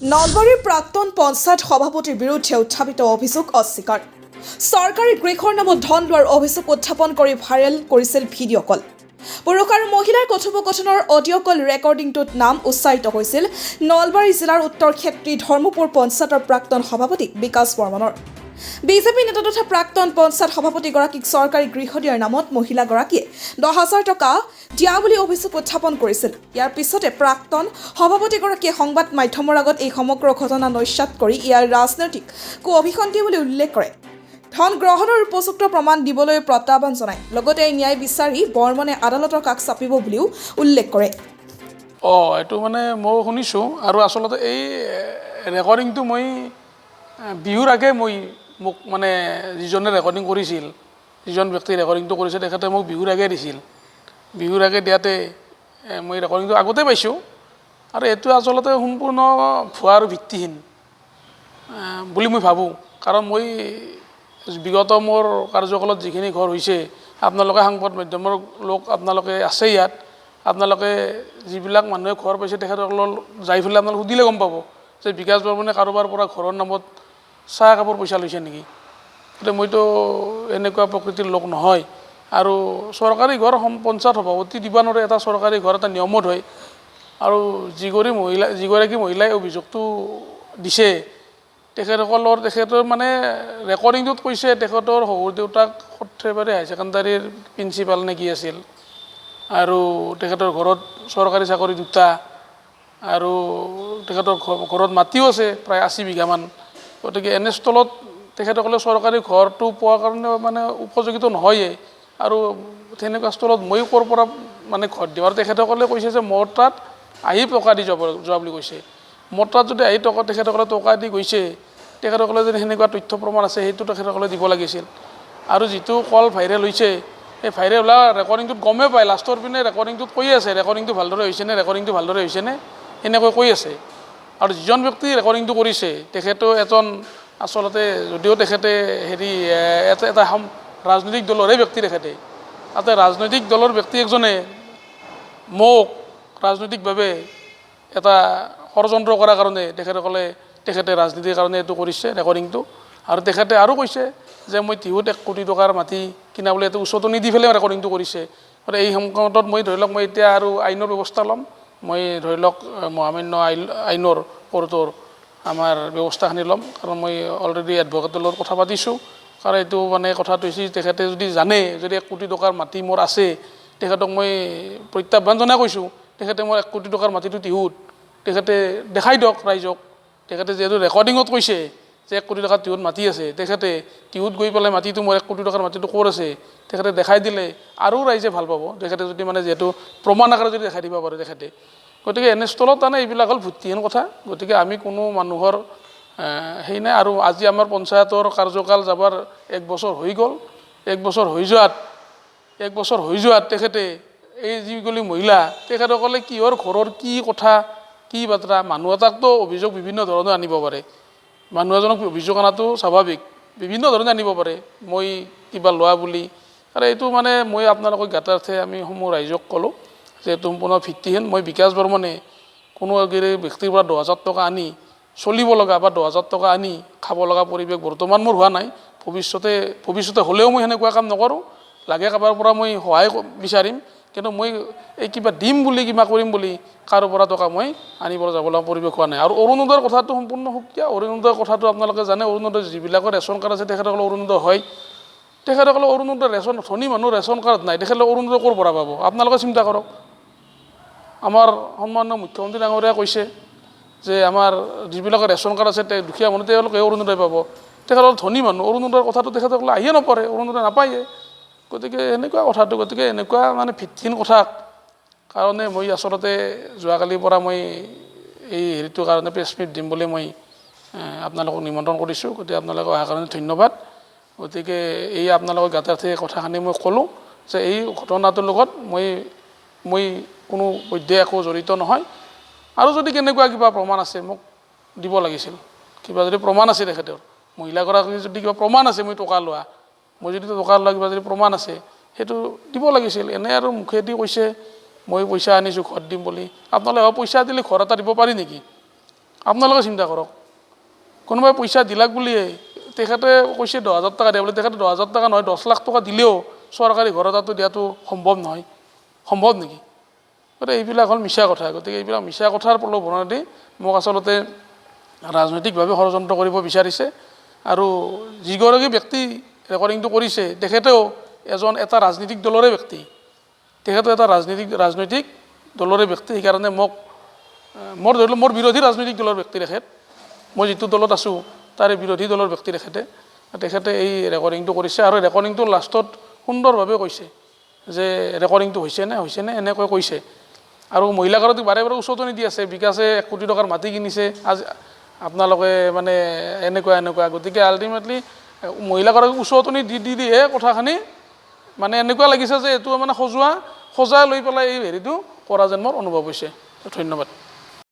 নলবাৰীৰ প্ৰাক্তন পঞ্চায়ত সভাপতিৰ বিৰুদ্ধে উত্থাপিত অভিযোগ অস্বীকাৰ চৰকাৰী গৃহৰ নামত ধন লোৱাৰ অভিযোগ উত্থাপন কৰি ভাইৰেল কৰিছিল ভিডিঅ' কল পুৰুষ আৰু মহিলাৰ কথোপকথনৰ অডিঅ' কল ৰেকৰ্ডিংটোত নাম উচ্চাৰিত হৈছিল নলবাৰী জিলাৰ উত্তৰ ক্ষেত্ৰী ধৰ্মপুৰ পঞ্চায়তৰ প্ৰাক্তন সভাপতি বিকাশ বৰ্মনৰ বিজেপি নেতা তথা প্ৰাক্তন পঞ্চায়ত সভাপতিগৰাকীক চৰকাৰী গৃহ দিয়াৰ নামত মহিলাগৰাকীয়ে 10,000 টকা দিয়া বুলি অভিযোগ উত্থাপন কৰিছিল। ইয়াৰ পিছতে প্ৰাক্তন সভাপতিগৰাকীয়ে সংবাদ মাধ্যমৰ আগত এই সমগ্ৰ ঘটনা নস্যাৎ কৰি ইয়াৰ ৰাজনৈতিক অভিসন্ধি বুলি উল্লেখ কৰে। ধন গ্ৰহণৰ উপযুক্ত প্ৰমাণ দিবলৈ প্ৰত্যাহ্বান জনায়। লগতে ন্যায় বিচাৰি বৰ্মনে আদালতৰ কাষ চাপিব বুলিও উল্লেখ কৰে। এইটো মানে মই শুনিছোঁ আৰু আচলতে এই ৰেকৰ্ডিংটো মই বিহুৰ আগে মোক মানে যিজনে ৰেকৰ্ডিং কৰিছিল, যিজন ব্যক্তি ৰেকৰ্ডিংটো কৰিছে তেখেতে মোক বিহুৰ আগে দিছিল। বিহুৰ আগে দিয়াতে মই ৰেকৰ্ডিংটো আগতে পাইছোঁ আৰু এইটো আচলতে সম্পূৰ্ণ ভুৱা আৰু ভিত্তিহীন বুলি মই ভাবোঁ। কাৰণ মই বিগত মোৰ কাৰ্যকালত যিখিনি ঘৰ হৈছে, আপোনালোকে সংবাদ মাধ্যমৰ লোক আপোনালোকে আছে ইয়াত, আপোনালোকে যিবিলাক মানুহে ঘৰ পাইছে তেখেতসকলৰ যাই পেলাই আপোনালোকে সুধিলে গম পাব যে বিকাশ বৰ্মনে কাৰোবাৰ পৰা ঘৰৰ নামত চাহ কাপোৰ পইচা লৈছে নেকি। গতিকে মইতো এনেকুৱা প্ৰকৃতিৰ লোক নহয়। আৰু চৰকাৰী ঘৰ পঞ্চায়ত সভাপতি দিব নোৱাৰে, এটা চৰকাৰী ঘৰ এটা নিয়মত হয়। আৰু যিগৰাকী মহিলাই অভিযোগটো দিছে তেখেতৰ মানে ৰেকৰ্ডিংটোত কৈছে তেখেতৰ শহুৰ দেউতাক সৰ্থেবাৰী হাই ছেকেণ্ডাৰীৰ প্ৰিন্সিপাল নে কি আছিল, আৰু তেখেতৰ ঘৰত চৰকাৰী চাকৰি দুটা, আৰু তেখেতৰ ঘৰত মাটিও আছে প্ৰায় 80 বিঘামান। গতিকে এনেস্থলত তেখেতসকলে চৰকাৰী ঘৰটো পোৱাৰ কাৰণে মানে উপযোগিত নহয়েই। আৰু তেনেকুৱা স্থলত মই ক'ৰ পৰা মানে ঘৰ দিওঁ। আৰু তেখেতসকলে কৈছে যে মোৰ তাত আহি টকা দি যোৱা বুলি কৈছে। মোৰ তাত যদি আহি তেখেতসকলে টকা দি গৈছে, তেখেতসকলে যদি সেনেকুৱা তথ্য প্ৰমাণ আছে সেইটো তেখেতসকলে দিব লাগিছিল। আৰু যিটো কল ভাইৰেল হৈছে, এই ভাইৰেল হোৱা ৰেকৰ্ডিংটোত গমেই পায়, লাষ্টৰ পিনে ৰেকৰ্ডিংটোত কৈ আছে ৰেকৰ্ডিংটো ভালদৰে হৈছেনে এনেকৈ কৈ আছে। আৰু যিজন ব্যক্তি ৰেকৰ্ডিংটো কৰিছে তেখেতেও এজন আচলতে, যদিও তেখেতে এটা ৰাজনৈতিক দলৰে ব্যক্তি, তেখেতে তাতে ৰাজনৈতিক দলৰ ব্যক্তি একজনে মোক ৰাজনৈতিকভাৱে এটা ষড়যন্ত্ৰ কৰাৰ কাৰণে তেখেতে ৰাজনীতিৰ কাৰণে এইটো কৰিছে ৰেকৰ্ডিংটো। আৰু তেখেতে আৰু কৈছে যে মই টিহুত 1 কোটি টকাৰ মাটি কিনা বুলি এইটো উচতনি দি পেলাই ৰেকৰ্ডিংটো কৰিছে। আৰু এই সংকটত মই ধৰি লওক মই এতিয়া আৰু আইনৰ ব্যৱস্থা ল'ম। মই ধৰি লওক মহামান্য আইনৰ কোৰ্টৰ আমাৰ ব্যৱস্থাখিনি ল'ম। কাৰণ মই অলৰেডি এডভকেটৰ লগত কথা পাতিছোঁ। কাৰণ এইটো মানে কথাটো হৈছে তেখেতে যদি জানে যদি 1 কোটি টকাৰ মাটি মোৰ আছে, তেখেতক মই প্ৰত্যাহ্বান জনাই কৈছোঁ তেখেতে মোৰ 1 কোটি টকাৰ মাটিটো টিহুত তেখেতে দেখাই দিয়ক ৰাইজক। তেখেতে যিহেতু ৰেকৰ্ডিঙত কৈছে যে 1 কোটি টকাৰ টিহুত মাটি আছে, তেখেতে টিহুত গৈ পেলাই মাটিটো মোৰ 1 কোটি টকাৰ মাটিটো ক'ৰ আছে তেখেতে দেখাই দিলে আৰু ৰাইজে ভাল পাব। তেখেতে যদি মানে যিহেতু প্ৰমাণ আকাৰে যদি দেখাই দিব পাৰে তেখেতে। গতিকে এনেস্থলত তাৰমানে এইবিলাক হ'ল ভিত্তিহীন কথা। গতিকে আমি কোনো মানুহৰ সেই নাই। আৰু আজি আমাৰ পঞ্চায়তৰ কাৰ্যকাল যাবৰ 1 বছৰ হৈ গ'ল। 1 বছৰ হৈ যোৱাত তেখেতে এই যিগিলা মহিলা তেখেতসকলে কিহৰ ঘৰৰ কি কথা কি বাৰ্তা, মানুহ এটাকতো অভিযোগ বিভিন্ন ধৰণে আনিব পাৰে। মানুহ এজনক অভিযোগ অনাটো স্বাভাৱিক, বিভিন্ন ধৰণে আনিব পাৰে, মই কিবা লোৱা বুলি। আৰু এইটো মানে মই আপোনালোকক জ্ঞাতাৰ্থে আমি সমূহ ৰাইজক ক'লোঁ যে এইটো সম্পূৰ্ণ ভিত্তিহীন। মই বিকাশ বৰ্মনে কোনো ব্যক্তিৰ পৰা 10,000 টকা আনি চলিব লগা বা 10,000 টকা আনি খাব লগা পৰিৱেশ বৰ্তমান মোৰ হোৱা নাই। ভৱিষ্যতে হ'লেও মই সেনেকুৱা কাম নকৰোঁ। লাগে কাৰোবাৰ পৰা মই সহায় বিচাৰিম, কিন্তু মই এই কিবা দিম বুলি কিবা কৰিম বুলি কাৰো পৰা টকা মই আনিবলৈ যাব লগা পৰিৱেশ হোৱা নাই। আৰু অৰুণোদয়ৰ কথাটো সম্পূৰ্ণ সুকীয়া। অৰুণোদয়ৰ কথাটো আপোনালোকে জানে, অৰুণোদয় যিবিলাকৰ ৰেচন কাৰ্ড আছে তেখেতসকলৰ অৰুণোদয় হয়। তেখেতসকলৰ অৰুণোদয় ধনী মানুহ ৰেচন কাৰ্ড নাই, তেখেতসকলে অৰুণোদয় ক'ৰ পৰা পাব আপোনালোকে চিন্তা কৰক। আমাৰ সন্মানীয় মুখ্যমন্ত্ৰী ডাঙৰীয়াই কৈছে যে আমাৰ যিবিলাকৰ ৰেচন কাৰ্ড আছে দুখীয়া মানুহ তেওঁলোকে অৰুণোদয় পাব। তেখেতসকল ধনী মানুহ, অৰুণোদয়ৰ কথাটো তেখেতসকলে আহিয়ে নপৰে, অৰুণোদয় নাপায়ে। গতিকে এনেকুৱা কথাটো, গতিকে এনেকুৱা মানে ভিত্তিহীন কথা কাৰণে মই আচলতে যোৱাকালিৰ পৰা মই এই হেৰিটোৰ কাৰণে প্ৰেছ মিট দিম বুলি মই আপোনালোকক নিমন্ত্ৰণ কৰিছোঁ। গতিকে আপোনালোকে অহাৰ কাৰণে ধন্যবাদ। গতিকে এই আপোনালোকৰ জ্ঞাতাৰ্থে কথাখিনি মই ক'লোঁ যে এই ঘটনাটোৰ লগত মই কোনো পধ্যে একো জড়িত নহয়। আৰু যদি কেনেকুৱা কিবা প্ৰমাণ আছে মোক দিব লাগিছিল। কিবা যদি প্ৰমাণ আছে তেখেতৰ, মহিলাগৰাকীৰ যদি কিবা প্ৰমাণ আছে মই টকা লোৱা, মই যদি টকা লোৱা কিবা যদি প্ৰমাণ আছে সেইটো দিব লাগিছিল। এনে আৰু মুখেদি কৈছে মই পইচা আনিছোঁ ঘৰত দিম বুলি। আপোনালোকে পইচা দিলে ঘৰ এটা দিব পাৰি নেকি? আপোনালোকে চিন্তা কৰক কোনোবাই পইচা দিলাক বুলিয়ে তেখেতে কৈছে 10,000 টকা দিয়া বুলি তেখেতে 10,000 টকা নহয় 10 লাখ টকা দিলেও চৰকাৰী ঘৰ এটাতো দিয়াটো সম্ভৱ নহয় সম্ভৱ নেকি গতিকে এইবিলাক হ'ল মিছা কথা গতিকে এইবিলাক মিছা কথাৰ প্ৰলোভনেদি মোক আচলতে ৰাজনৈতিকভাৱে ষড়যন্ত্ৰ কৰিব বিচাৰিছে আৰু যিগৰাকী ব্যক্তি ৰেকৰ্ডিংটো কৰিছে তেখেতেও এটা ৰাজনৈতিক দলৰে ব্যক্তি তেখেতে এটা ৰাজনৈতিক দলৰে ব্যক্তি সেইকাৰণে মোক ধৰি লওক মোৰ বিৰোধী ৰাজনৈতিক দলৰ ব্যক্তি তেখেত মই যিটো দলত আছোঁ তাৰে বিৰোধী দলৰ ব্যক্তি তেখেতে এই ৰেকৰ্ডিংটো কৰিছে আৰু ৰেকৰ্ডিংটো লাষ্টত সুন্দৰভাৱে কৈছে যে ৰেকৰ্ডিংটো হৈছেনে এনেকৈ কৈছে আৰু মহিলাগৰাকীক বাৰে বাৰে উচতনি দি আছে বিকাশে 1 কোটি টকাৰ মাটি কিনিছে আজি আপোনালোকে মানে এনেকুৱা গতিকে আল্টিমেটলি মহিলাগৰাকীক উচতনি দিহে কথাখিনি মানে এনেকুৱা লাগিছে যে এইটো মানে সজাই লৈ পেলাই এই হেৰিটো কৰা যেন মোৰ অনুভৱ হৈছে ধন্যবাদ